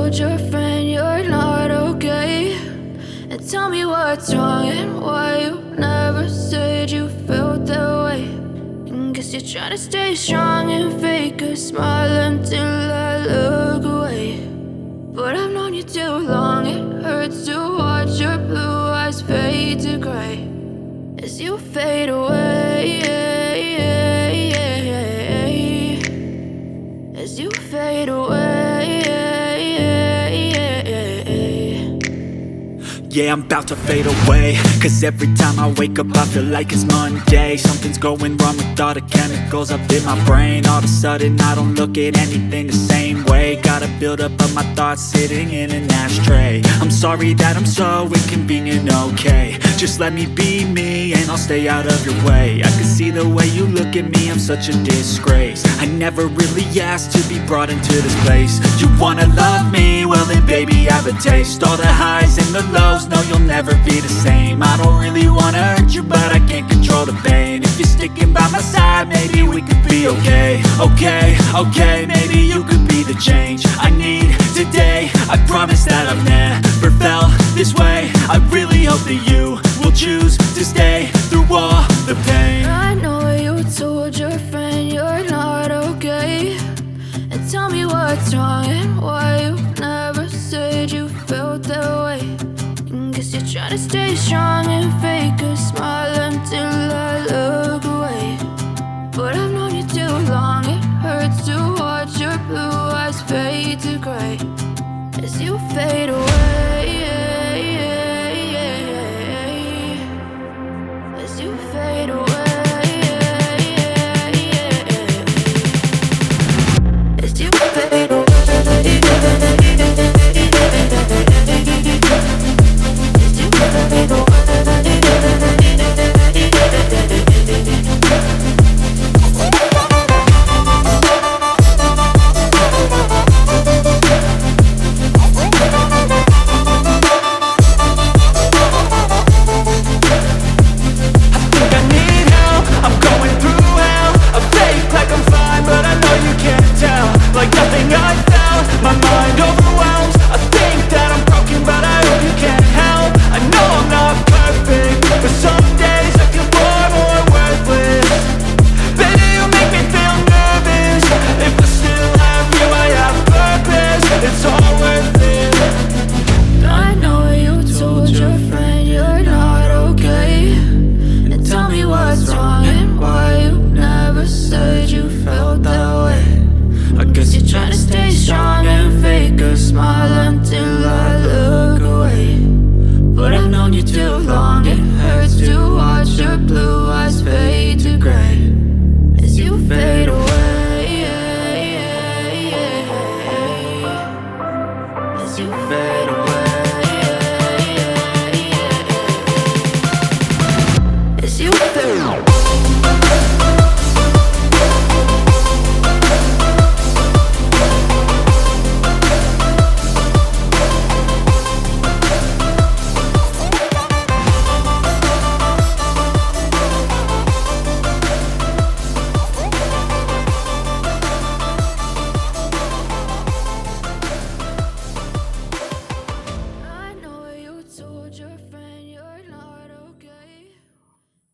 told your friend you're not okay, and tell me what's wrong and why you never said you felt that way. And guess you're trying to stay strong and fake a smile until I look away. But I've known you too long, it hurts to watch your blue eyes fade to gray as you fade away, as you fade away. Yeah, I'm about to fade away, cause every time I wake up I feel like it's Monday. Something's going wrong with all the chemicals up in my brain. All of a sudden I don't look at anything the same way. Got a build up of my thoughts sitting in an ashtray. I'm sorry that I'm so inconvenient, okay. Just let me be me and I'll stay out of your way. I can see the way you look at me, I'm such a disgrace. I never really asked to be brought into this place. You wanna love me? Well then baby have a taste. All the highs and the lows, no you'll never be the same. I don't really wanna hurt you but I can't control the pain. If you're sticking by my side, maybe we could be okay. Okay, maybe you could be the change I need today. I promise that I've never felt this way. I really hope that you will choose to stay through all the pain. I know you told your friend you're not okay, and tell me what's wrong and why you never said you felt that way. And guess you're trying to stay strong and fake a smile until I look away. But I've known you too long, it hurts to watch your blue eyes fade to gray as you fade away.